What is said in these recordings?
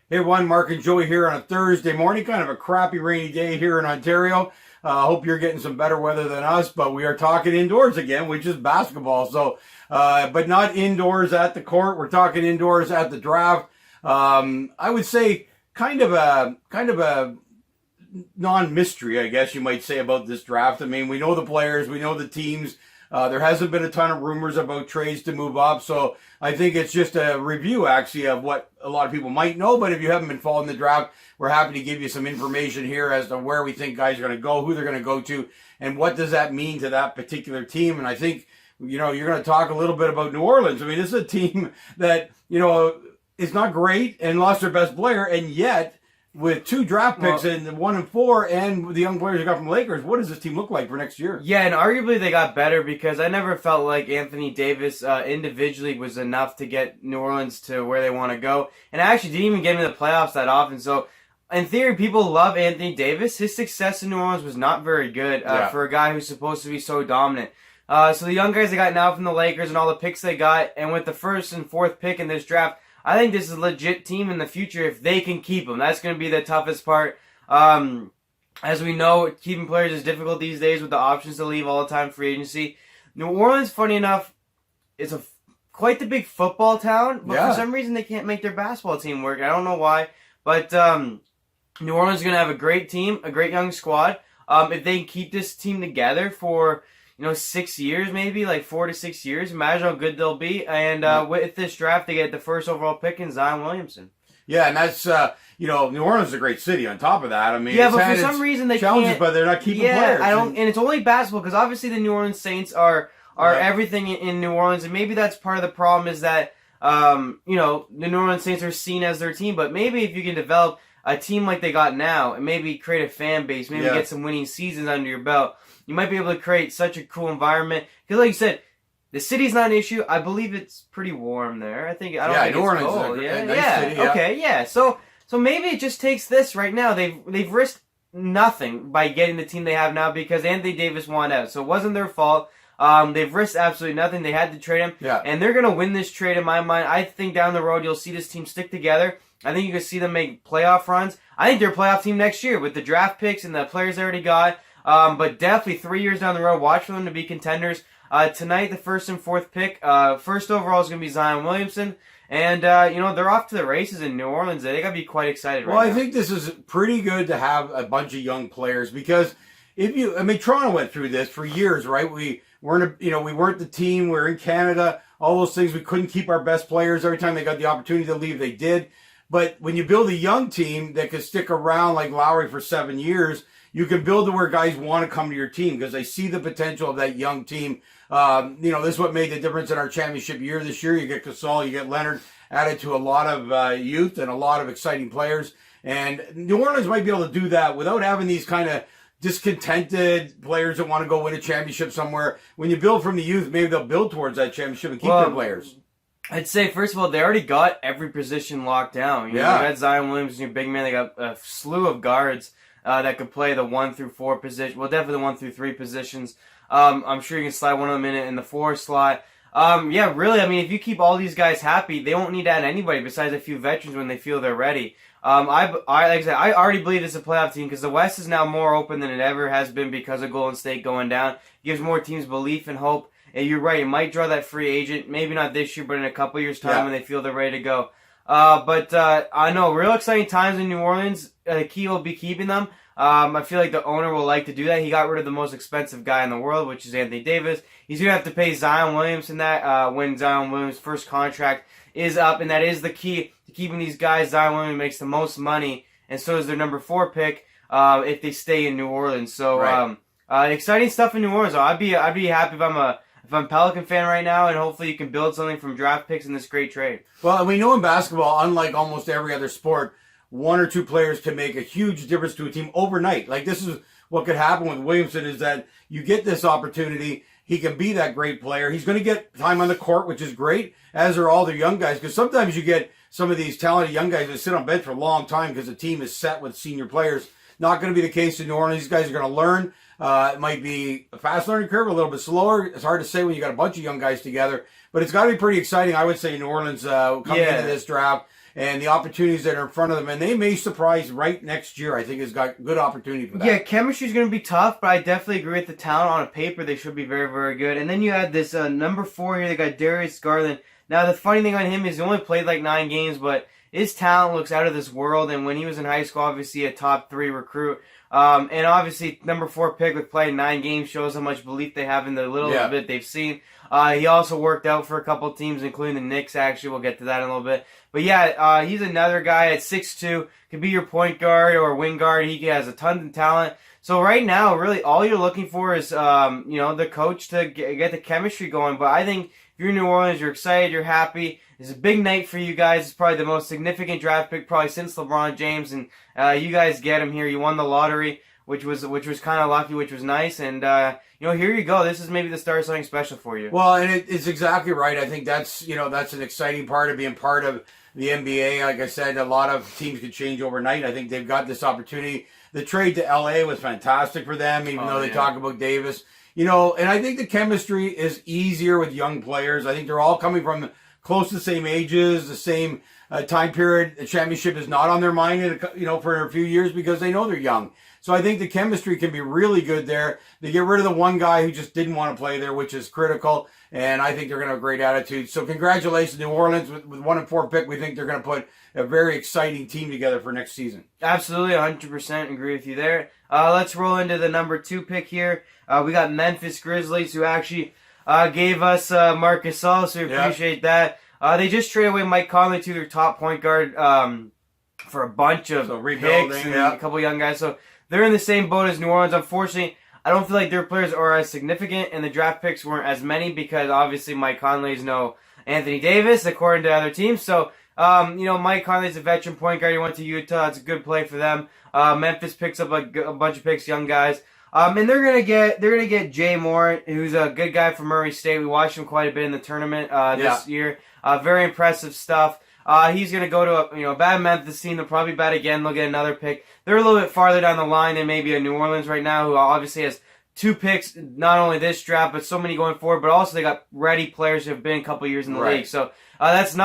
Hey, everyone, Mark and Joey here on a Thursday morning, kind of a crappy rainy day here in Ontario. Hope you're getting some better weather than us, but we are talking indoors again, which is basketball. So, but not indoors at the court. We're talking indoors at the draft. I would say kind of a non-mystery, I guess you might say, about this draft. I mean, we know the players, we know the teams. There hasn't been a ton of rumors about trades to move up, so I think it's just a review, actually, of what a lot of people might know. But if you haven't been following the draft, we're happy to give you some information here as to where we think guys are going to go, who they're going to go to, and what does that mean to that particular team. And I think, you're going to talk a little bit about New Orleans. I mean, this is a team that, is not great and lost their best player, and yet with 2 draft picks and 1 and 4 and the young players you got from Lakers, what does this team look like for next year? Yeah, and arguably they got better because I never felt like Anthony Davis individually was enough to get New Orleans to where they want to go. And I actually didn't even get into the playoffs that often. So in theory, people love Anthony Davis. His success in New Orleans was not very good for a guy who's supposed to be so dominant. So the young guys they got now from the Lakers and all the picks they got, and with the 1st and 4th pick in this draft, I think this is a legit team in the future if they can keep them. That's going to be the toughest part. As we know, keeping players is difficult these days with the options to leave all the time free agency. New Orleans, funny enough, is quite the big football town, but for some reason they can't make their basketball team work. I don't know why, but New Orleans is going to have a great team, a great young squad. If they can keep this team together for 6 years, maybe like 4 to 6 years. Imagine how good they'll be. And with this draft, they get the 1st overall pick in Zion Williamson. Yeah, and that's New Orleans is a great city. On top of that, I mean, yeah, but for some reason they challenges, can't. but they're not keeping players. And it's only basketball because obviously the New Orleans Saints are everything in New Orleans, and maybe that's part of the problem is that the New Orleans Saints are seen as their team. But maybe if you can develop a team like they got now, and maybe create a fan base, maybe get some winning seasons under your belt, you might be able to create such a cool environment. Because like you said, the city's not an issue. I believe it's pretty warm there. I don't think New it's Orleans cold. is a nice city. Yeah. Okay, yeah. So maybe it just takes this right now. They've risked nothing by getting the team they have now because Anthony Davis wanted out. So it wasn't their fault. They've risked absolutely nothing. They had to trade him. Yeah. And they're going to win this trade in my mind. I think down the road you'll see this team stick together. I think you can see them make playoff runs. I think they're a playoff team next year with the draft picks and the players they already got. But definitely 3 years down the road, watch for them to be contenders. Tonight, the 1st and 4th pick. 1st overall is going to be Zion Williamson. And, they're off to the races in New Orleans. They got to be quite excited right now. Well, I think this is pretty good to have a bunch of young players because Toronto went through this for years, right? We weren't the team. We were in Canada, all those things. We couldn't keep our best players. Every time they got the opportunity to leave, they did. But when you build a young team that could stick around like Lowry for 7 years, you can build to where guys want to come to your team because they see the potential of that young team. This is what made the difference in our championship year this year. You get Gasol, you get Leonard added to a lot of youth and a lot of exciting players. And New Orleans might be able to do that without having these kind of discontented players that want to go win a championship somewhere. When you build from the youth, maybe they'll build towards that championship and keep their players. I'd say, first of all, they already got every position locked down. They got Zion Williamson, your big man. They got a slew of guards that could play the 1 through 4 position. Well, definitely the 1 through 3 positions. I'm sure you can slide one of them in the 4 slot. Really, I mean, if you keep all these guys happy, they won't need to add anybody besides a few veterans when they feel they're ready. Like I said, I already believe it's a playoff team because the West is now more open than it ever has been because of Golden State going down. It gives more teams belief and hope. And you're right, it might draw that free agent, maybe not this year, but in a couple years' time when they feel they're ready to go. I know, real exciting times in New Orleans. The key will be keeping them. I feel like the owner will like to do that. He got rid of the most expensive guy in the world, which is Anthony Davis. He's going to have to pay Zion Williamson that when Zion Williams' first contract is up, and that is the key to keeping these guys. Zion Williams makes the most money, and so is their number 4 pick if they stay in New Orleans. So exciting stuff in New Orleans. I'd be happy if I'm a Pelican fan right now, and hopefully you can build something from draft picks in this great trade. Well, we know in basketball, unlike almost every other sport, 1 or 2 players can make a huge difference to a team overnight. Like this is what could happen with Williamson is that you get this opportunity. He can be that great player. He's going to get time on the court, which is great, as are all the young guys. Because sometimes you get some of these talented young guys that sit on bench for a long time because the team is set with senior players. Not going to be the case in New Orleans. These guys are going to learn. It might be a fast learning curve, a little bit slower. It's hard to say when you got a bunch of young guys together, but it's got to be pretty exciting. I would say New Orleans coming into this draft. and the opportunities that are in front of them, and they may surprise right next year. I think has got good opportunity for that. Yeah, chemistry's going to be tough, but I definitely agree with the talent on a paper. They should be very, very good. And then you had this number 4 here. They got Darius Garland. Now, the funny thing on him is he only played like 9 games, but his talent looks out of this world. And when he was in high school, obviously a top 3 recruit. And obviously, number 4 pick with playing 9 games shows how much belief they have in the little bit they've seen. He also worked out for a couple teams, including the Knicks, actually. We'll get to that in a little bit. But yeah, he's another guy at 6'2", could be your point guard or wing guard. He has a ton of talent. So right now, really, all you're looking for is, the coach to get the chemistry going. But I think if you're in New Orleans, you're excited, you're happy. It's a big night for you guys. It's probably the most significant draft pick probably since LeBron James, and you guys get him here. You won the lottery, which was kind of lucky, which was nice. And here you go. This is maybe the start of something special for you. Well, and it's exactly right. I think that's an exciting part of being part of the NBA. Like I said, a lot of teams could change overnight. I think they've got this opportunity. The trade to LA was fantastic for them, even though they talk about Davis. And I think the chemistry is easier with young players. I think they're all coming from close to the same ages, the same time period. The championship is not on their mind, for a few years because they know they're young. So I think the chemistry can be really good there. They get rid of the one guy who just didn't want to play there, which is critical. And I think they're going to have a great attitude. So congratulations, New Orleans, with 1 and 4 pick. We think they're going to put a very exciting team together for next season. Absolutely, 100% agree with you there. Let's roll into the number 2 pick here. We got Memphis Grizzlies, who actually gave us Marc Gasol, so we appreciate that. They just traded away Mike Conley to their top point guard for a bunch of picks and a couple young guys. So they're in the same boat as New Orleans. Unfortunately, I don't feel like their players are as significant, and the draft picks weren't as many because obviously Mike Conley's no Anthony Davis, according to other teams. So, Mike Conley's a veteran point guard. He went to Utah. It's a good play for them. Memphis picks up a bunch of picks, young guys. And they're gonna get Jay Moore, who's a good guy from Murray State. We watched him quite a bit in the tournament this year. Very impressive stuff. He's gonna go to a bad Memphis team. They'll probably bat again. They'll get another pick. They're a little bit farther down the line than maybe a New Orleans right now, who obviously has 2 picks, not only this draft, but so many going forward. But also they got ready players who have been a couple years in the league. So that's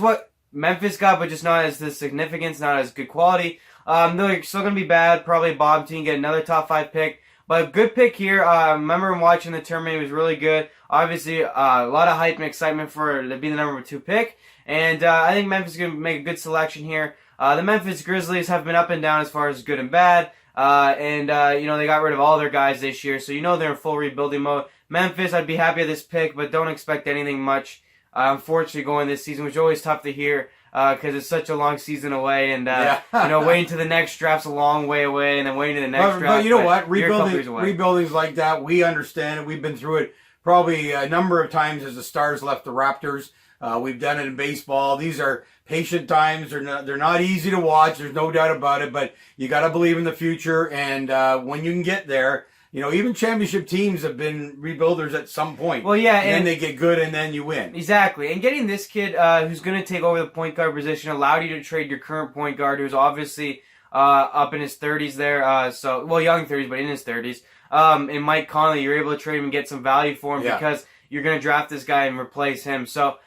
what Memphis got, but just not as the significance, not as good quality. They're still gonna be bad. Probably a bottom team, get another top 5 pick. But good pick here. I remember him watching the tournament. He was really good. Obviously, a lot of hype and excitement for to be the number 2 pick. And I think Memphis is going to make a good selection here. The Memphis Grizzlies have been up and down as far as good and bad. They got rid of all their guys this year. So they're in full rebuilding mode. Memphis, I'd be happy with this pick, but don't expect anything much, unfortunately, going this season, which is always tough to hear. Because it's such a long season away, and waiting to the next draft's a long way away, and then waiting to the next draft. But you know what? Rebuilding's like that. We understand it. We've been through it probably a number of times as the Stars left the Raptors. We've done it in baseball. These are patient times. They're not easy to watch. There's no doubt about it. But you got to believe in the future, and when you can get there. Even championship teams have been rebuilders at some point. Well, yeah. And then they get good, and then you win. Exactly. And getting this kid who's going to take over the point guard position allowed you to trade your current point guard, who's obviously up in his 30s there. Young 30s, but in his 30s. And Mike Conley, you're able to trade him and get some value for him because you're going to draft this guy and replace him. So,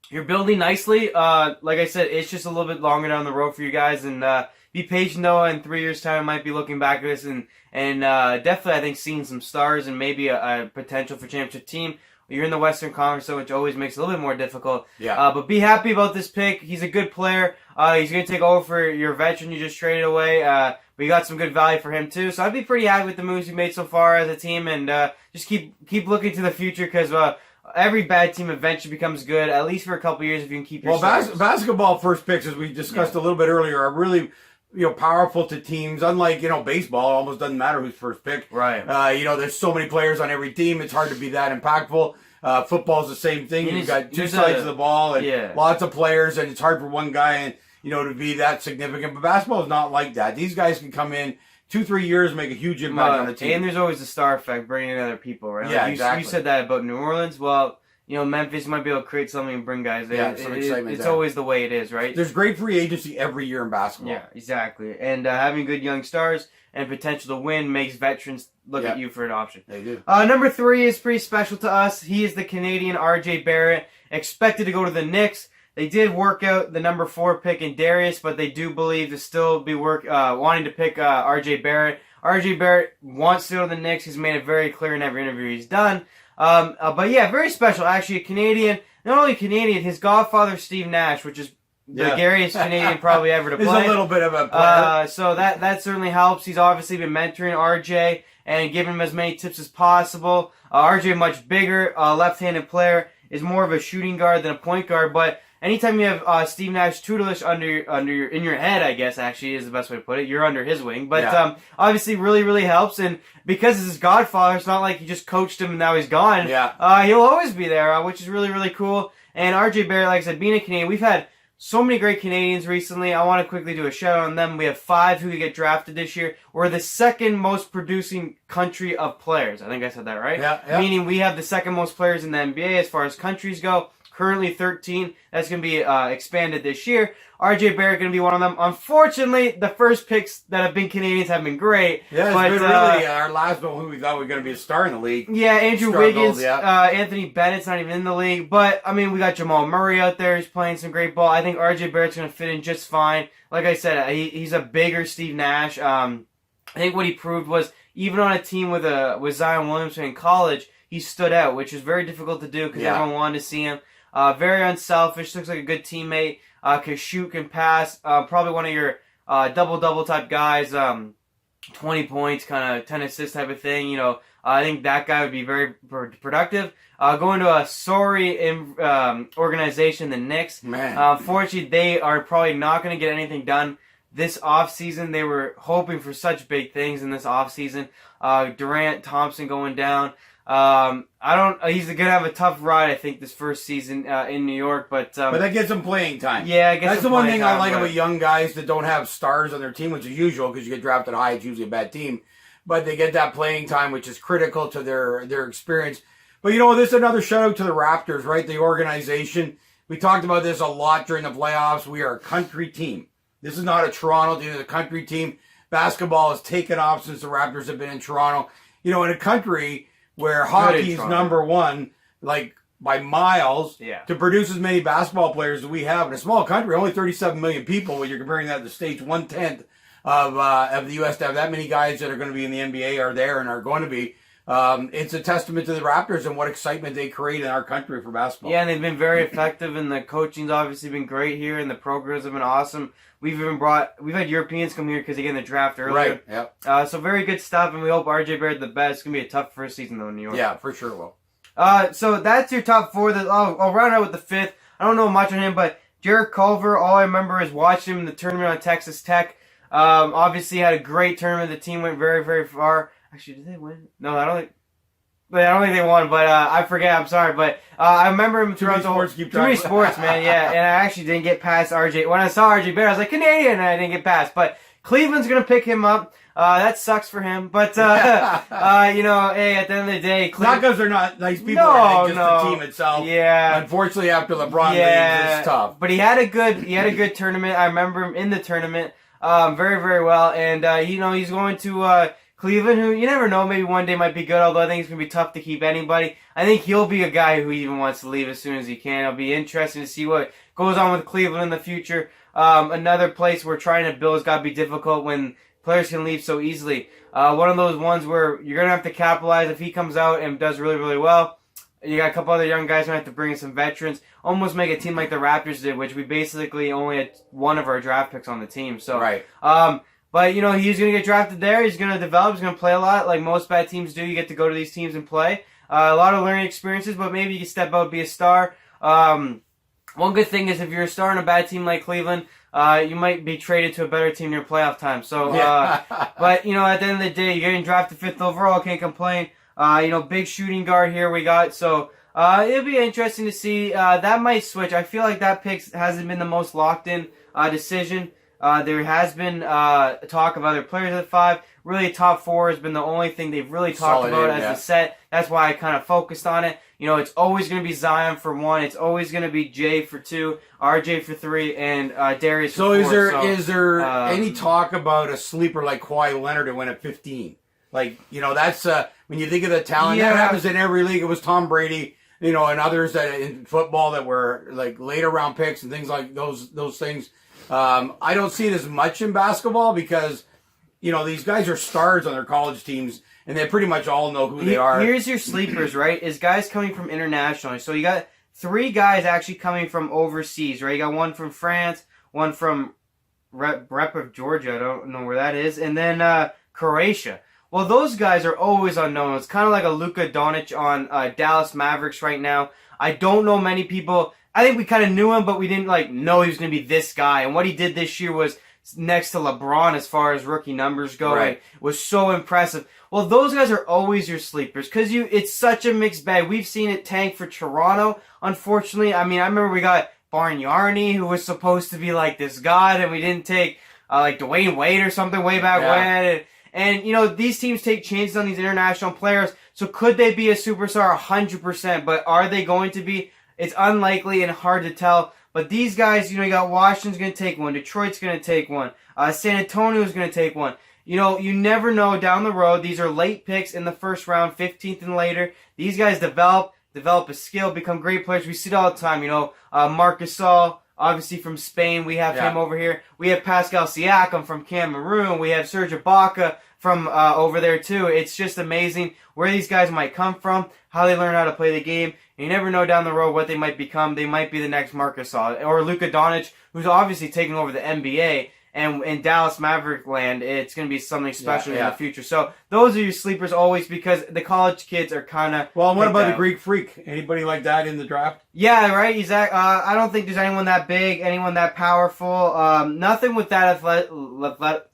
you're building nicely. Like I said, it's just a little bit longer down the road for you guys, and be patient though. In 3 years' time, I might be looking back at this and definitely I think seeing some stars and maybe a potential for championship team. You're in the Western Conference, so which always makes it a little bit more difficult. Yeah. But be happy about this pick. He's a good player. He's going to take over for your veteran you just traded away. But you got some good value for him too. So I'd be pretty happy with the moves you made so far as a team, and just keep looking to the future because every bad team eventually becomes good, at least for a couple years if you can keep your stars. Basketball first picks, as we discussed a little bit earlier, are really powerful to teams. Unlike, baseball, it almost doesn't matter who's first pick. Right. There's so many players on every team. It's hard to be that impactful. Football's the same thing. You've got two sides of the ball and lots of players, and it's hard for one guy to be that significant. But basketball is not like that. These guys can come in 2-3 years, make a huge impact on the team. And there's always the star effect, bringing in other people, right? Yeah, exactly. You said that about New Orleans. Well, Memphis might be able to create something and bring guys in. Yeah, some excitement. It's always the way it is, right? There's great free agency every year in basketball. Yeah, exactly. And having good young stars and potential to win makes veterans look at you for an option. They do. Number 3 is pretty special to us. He is the Canadian R.J. Barrett, expected to go to the Knicks. They did work out the number 4 pick in Darius, but they do believe to still be wanting to pick R.J. Barrett. R.J. Barrett wants to go to the Knicks. He's made it very clear in every interview he's done. But yeah, very special. Actually, a Canadian, not only Canadian, his godfather, Steve Nash, which is the gariest Canadian probably ever to play. He's a little bit of a player. So that certainly helps. He's obviously been mentoring RJ and giving him as many tips as possible. RJ, much bigger, left-handed player, is more of a shooting guard than a point guard. But anytime you have Steve Nash tutelage in your head, I guess actually is the best way to put it. You're under his wing, but obviously really really helps. And because it's his godfather, it's not like he just coached him and now he's gone. Yeah. He'll always be there, which is really really cool. And RJ Barrett, like I said, being a Canadian, we've had so many great Canadians recently. I want to quickly do a shout out on them. We have 5 who could get drafted this year. We're the second most producing country of players. I think I said that right. Yeah. Meaning we have the second most players in the NBA as far as countries go. Currently 13. That's going to be expanded this year. RJ Barrett going to be one of them. Unfortunately, the first picks that have been Canadians have been great. Yeah, it's been really our last one who we thought was going to be a star in the league. Yeah, Andrew Wiggins, Anthony Bennett's not even in the league. But, I mean, we got Jamal Murray out there. He's playing some great ball. I think RJ Barrett's going to fit in just fine. Like I said, he's a bigger Steve Nash. I think what he proved was even on a team with Zion Williamson in college, he stood out, which is very difficult to do because everyone wanted to see him. Very unselfish, looks like a good teammate, can shoot, can pass, probably one of your double-double type guys, 20 points, kind of 10 assists type of thing, I think that guy would be very productive. Going to a sorry organization, the Knicks. Man. Unfortunately, they are probably not going to get anything done this offseason. They were hoping for such big things in this offseason. Durant, Thompson going down. He's gonna have a tough ride, I think, this first season in New York, but that gets him playing time. Yeah, I guess that's the one thing I like about young guys that don't have stars on their team, which is usual because you get drafted high, it's usually a bad team, but they get that playing time, which is critical to their experience. But this is another shout out to the Raptors, right? The organization. We talked about this a lot during the playoffs. We are a country team. This is not a Toronto team; it's a country team. Basketball has taken off since the Raptors have been in Toronto. In a country where hockey's number one, like by miles, to produce as many basketball players as we have in a small country, only 37 million people. When you're comparing that to the States, 1/10 of the U.S. to have that many guys that are going to be in the NBA are there and are going to be. It's a testament to the Raptors and what excitement they create in our country for basketball. Yeah, and they've been very effective, and the coaching's obviously been great here, and the programs have been awesome. We've had Europeans come here because they get in the draft earlier. Right, yep. So very good stuff, and we hope RJ Barrett the best. It's going to be a tough first season, though, in New York. Yeah, for sure will. So that's your top 4. I'll round out with the 5th. I don't know much on him, but Jarrett Culver, all I remember is watching him in the tournament on Texas Tech. Obviously had a great tournament. The team went very, very far. Actually, did they win? No, I don't think they won, but I forget. I'm sorry, but I remember him throughout the whole. Too many sports, man. Yeah, and I actually didn't get past RJ. When I saw RJ Barrett, I was like Canadian, and I didn't get past. But Cleveland's gonna pick him up. That sucks for him, but hey, at the end of the day, not because they're not nice people, the team itself. Yeah, unfortunately, after LeBron leaves, it's tough. But he had a good tournament. I remember him in the tournament, very very well, and he's going to. Cleveland, who you never know, maybe one day might be good, although I think it's going to be tough to keep anybody. I think he'll be a guy who even wants to leave as soon as he can. It'll be interesting to see what goes on with Cleveland in the future. Another place where trying to build has got to be difficult when players can leave so easily. One of those ones where you're going to have to capitalize if he comes out and does really, really well. You got a couple other young guys who have to bring in some veterans. Almost make a team like the Raptors did, which we basically only had one of our draft picks on the team. So, right. But, he's going to get drafted there. He's going to develop. He's going to play a lot. Like most bad teams do, you get to go to these teams and play. A lot of learning experiences, but maybe you can step out and be a star. One good thing is if you're a star in a bad team like Cleveland, you might be traded to a better team near playoff time. So, but, at the end of the day, you're getting drafted 5th overall. Can't complain. Big shooting guard here we got. So, it'll be interesting to see. That might switch. I feel like that pick hasn't been the most locked in decision. There has been talk of other players at 5. Really, top 4 has been the only thing they've really talked about as a set. That's why I kind of focused on it. It's always going to be Zion for 1. It's always going to be Jay for 2, RJ for 3, and Darius for 4. Is there any talk about a sleeper like Kawhi Leonard to win at 15? Like, that's when you think of the talent, that happens in every league. It was Tom Brady. and others that in football that were like later round picks and things like those things. I don't see it as much in basketball because, these guys are stars on their college teams and they pretty much all know who they are. Here's your sleepers, right? Is guys coming from internationally. So you got 3 guys actually coming from overseas, right? You got one from France, one from Rep of Georgia. I don't know where that is. And then Croatia. Well, those guys are always unknown. It's kind of like a Luka Doncic on Dallas Mavericks right now. I don't know many people. I think we kind of knew him, but we didn't know he was going to be this guy. And what he did this year was next to LeBron as far as rookie numbers go. Right. It was so impressive. Well, those guys are always your sleepers because it's such a mixed bag. We've seen it tank for Toronto, unfortunately. I mean, I remember we got Bargnani, who was supposed to be like this god, and we didn't take like Dwayne Wade or something way back when. And these teams take chances on these international players. So could they be a superstar? 100%. But are they going to be? It's unlikely and hard to tell. But these guys, you got Washington's going to take one. Detroit's going to take one. San Antonio's going to take one. You never know down the road. These are late picks in the first round, 15th and later. These guys develop a skill, become great players. We see it all the time. Marc Gasol, obviously from Spain. We have him over here. We have Pascal Siakam from Cameroon. We have Serge Ibaka from over there too. It's just amazing where these guys might come from, how they learn how to play the game. And you never know down the road what they might become. They might be the next Marc Gasol or Luka Doncic, who's obviously taking over the NBA. And in Dallas Maverick land, it's going to be something special in the future. So those are your sleepers always because the college kids are kind of... Well, what about the Greek Freak? Anybody like that in the draft? Yeah, right. I don't think there's anyone that big, anyone that powerful. Nothing with that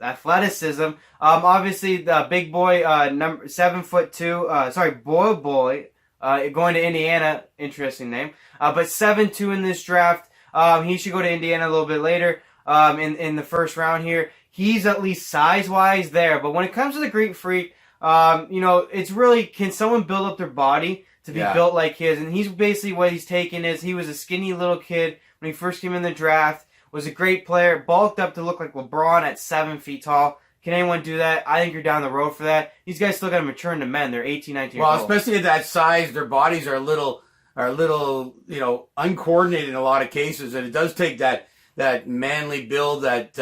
athleticism. Obviously, the big boy, 7'2", boy, going to Indiana. Interesting name. But 7'2" in this draft. He should go to Indiana a little bit later. In the first round here. He's at least size-wise there. But when it comes to the Greek Freak, it's really, can someone build up their body to be built like his? And he's basically what he's taken is he was a skinny little kid when he first came in the draft, was a great player, bulked up to look like LeBron at 7 feet tall. Can anyone do that? I think you're down the road for that. These guys still got to mature into men. They're 18, 19 years old. Well, especially at that size, their bodies are a little, uncoordinated in a lot of cases. And it does take that manly build, that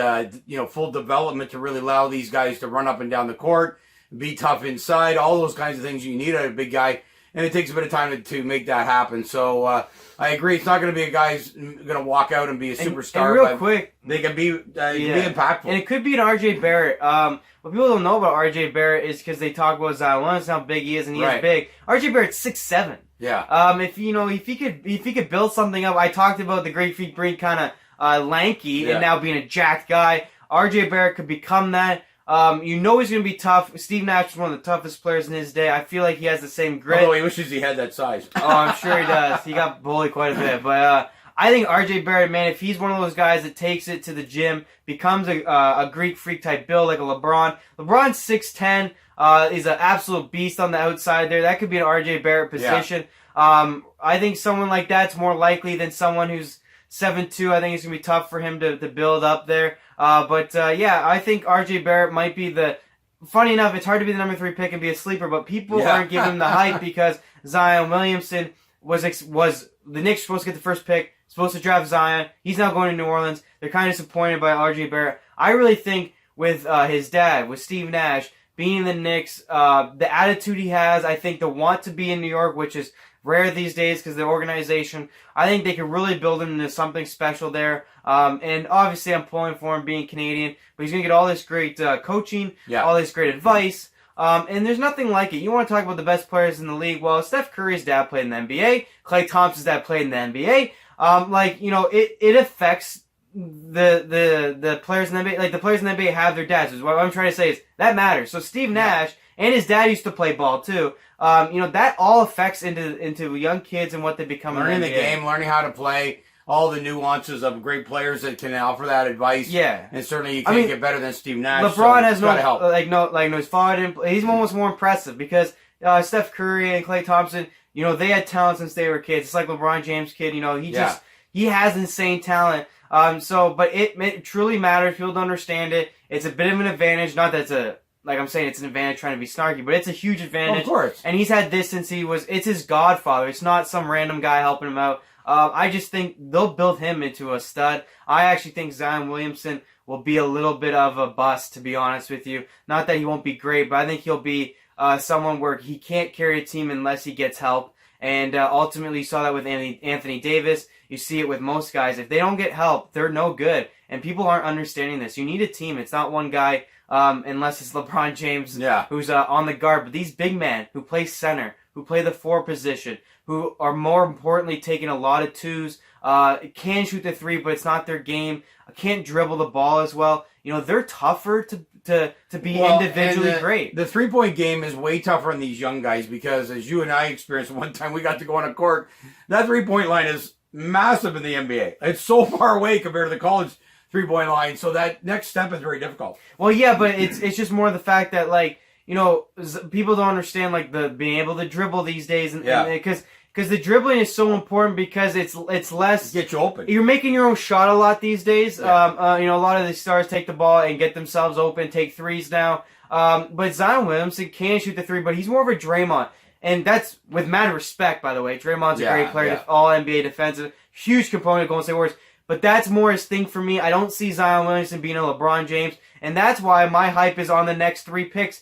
full development to really allow these guys to run up and down the court, be tough inside, all those kinds of things you need out of a big guy. And it takes a bit of time to make that happen. So I agree. It's not going to be a guy who's going to walk out and be a superstar. And real quick, they can be impactful. And it could be an R.J. Barrett. What people don't know about R.J. Barrett is because they talk about Zion Williamson, how big he is, and he is big. R.J. Barrett's 6'7". Yeah. If he could build something up, I talked about the Great Freak being kind of lanky and now being a jacked guy. R.J. Barrett could become that. He's going to be tough. Steve Nash is one of the toughest players in his day. I feel like he has the same grit. Although he wishes he had that size. Oh, I'm sure he does. He got bullied quite a bit. But I think R.J. Barrett, man, if he's one of those guys that takes it to the gym, becomes a Greek Freak type build like a LeBron. LeBron's 6'10". He's an absolute beast on the outside there. That could be an R.J. Barrett position. Yeah. I think someone like that's more likely than someone who's 7'2". I think it's going to be tough for him to build up there. I think R.J. Barrett might be funny enough, it's hard to be the number 3 pick and be a sleeper, but people aren't giving him the hype because Zion Williamson was the Knicks supposed to get the first pick, supposed to draft Zion. He's now going to New Orleans. They're kind of disappointed by R.J. Barrett. I really think with his dad, with Steve Nash, being in the Knicks, the attitude he has, I think the want to be in New York, which is rare these days because the organization, I think they could really build him into something special there. And obviously I'm pulling for him being Canadian, but he's going to get all this great coaching, all this great advice. And there's nothing like it. You want to talk about the best players in the league? Well, Steph Curry's dad played in the NBA. Klay Thompson's dad played in the NBA. It affects the players in the NBA. Like, the players in the NBA have their dads. What I'm trying to say is that matters. So Steve Nash and his dad used to play ball too. That all affects into young kids and what they become. Learning the game, learning how to play, all the nuances of great players that can offer that advice. Yeah, and certainly you can't get better than Steve Nash. LeBron has his father didn't. He's almost more impressive because Steph Curry and Klay Thompson, they had talent since they were kids. It's like LeBron James' kid. He has insane talent. But it truly matters. People don't understand it. It's a bit of an advantage. Not that it's like I'm saying, it's an advantage trying to be snarky, but it's a huge advantage. Of course. And he's had this since it's his godfather. It's not some random guy helping him out. I just think they'll build him into a stud. I actually think Zion Williamson will be a little bit of a bust, to be honest with you. Not that he won't be great, but I think he'll be someone where he can't carry a team unless he gets help. And ultimately, you saw that with Anthony Davis. You see it with most guys. If they don't get help, they're no good. And people aren't understanding this. You need a team. It's not one guy, unless it's LeBron James, who's on the guard. But these big men who play center, who play the 4 position, who are more importantly taking a lot of twos, can shoot the 3, but it's not their game. Can't dribble the ball as well. They're tougher to be individually great. The 3-point game is way tougher on these young guys because, as you and I experienced one time, we got to go on a court. That 3-point line is massive in the NBA. It's so far away compared to the college 3-point line, so that next step is very difficult. Well, yeah, but it's just more the fact that, like, people don't understand, like, the being able to dribble these days, and because the dribbling is so important because it's less get you open. You're making your own shot a lot these days. Yeah. A lot of the stars take the ball and get themselves open, take threes now. But Zion Williamson can shoot the 3, but he's more of a Draymond. And that's with mad respect, by the way. Draymond's a great player, all NBA defensive, huge component of Golden State Warriors. But that's more his thing for me. I don't see Zion Williamson being a LeBron James, and that's why my hype is on the next 3 picks.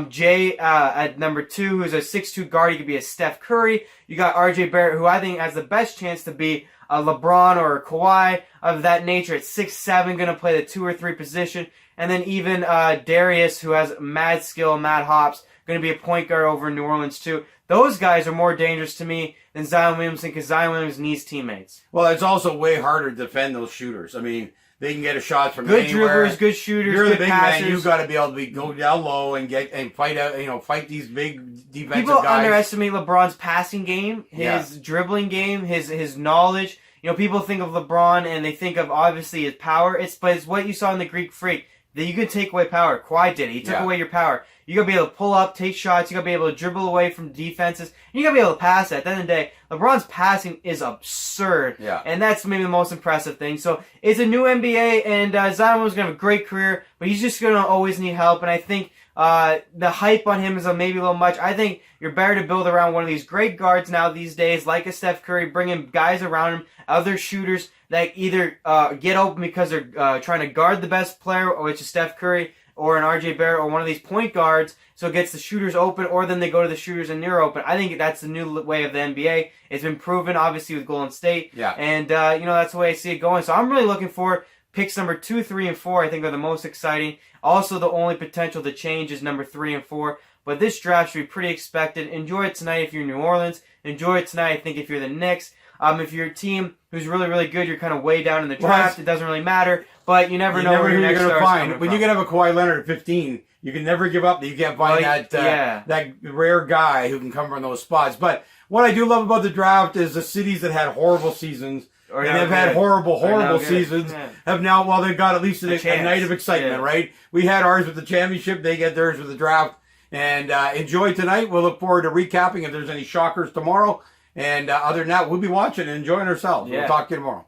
Jay at number 2, who's a 6'2" guard. He could be a Steph Curry. You got RJ Barrett, who I think has the best chance to be a LeBron or a Kawhi of that nature at 6'7", going to play the 2 or 3 position. And then even Darius, who has mad skill, mad hops, going to be a point guard over in New Orleans too. Those guys are more dangerous to me than Zion Williamson because Zion Williamson needs teammates. Well, it's also way harder to defend those shooters. I mean, they can get a shot from good anywhere. Dribblers, good shooters, You're good the big passers. man. You've got to be able to go down low and fight out. Fight these big defensive People guys. underestimate LeBron's passing game, his dribbling game, his knowledge. People think of LeBron and they think of obviously his power. But it's what you saw in the Greek Freak that you could take away power. Kawhi did it. He took away your power. You got to be able to pull up, take shots. You got to be able to dribble away from defenses. And you got to be able to pass it. At the end of the day, LeBron's passing is absurd. Yeah. And that's maybe the most impressive thing. So it's a new NBA, and Zion was going to have a great career, but he's just going to always need help. And I think the hype on him is maybe a little much. I think you're better to build around one of these great guards now these days, like a Steph Curry, bringing guys around him, other shooters that either get open because they're trying to guard the best player, which is Steph Curry, or an RJ Barrett, or one of these point guards, so it gets the shooters open, or then they go to the shooters and near open. I think that's the new way of the NBA. It's been proven, obviously, with Golden State. Yeah. And, that's the way I see it going. So I'm really looking for picks number 2, 3, and 4, I think are the most exciting. Also, the only potential to change is number 3 and 4. But this draft should be pretty expected. Enjoy it tonight if you're in New Orleans. Enjoy it tonight, I think, if you're the Knicks. If you're a team who's really, really good, you're kind of way down in the draft. It doesn't really matter. But you never know where your next star is coming from. When you can have a Kawhi Leonard at 15, you can never give up that you can't find that rare guy who can come from those spots. But what I do love about the draft is the cities that had horrible seasons and have had horrible seasons have now, well, they've got at least a night of excitement, right? We had ours with the championship. They get theirs with the draft. And enjoy tonight. We'll look forward to recapping if there's any shockers tomorrow. And other than that, we'll be watching and enjoying ourselves. We'll talk to you tomorrow.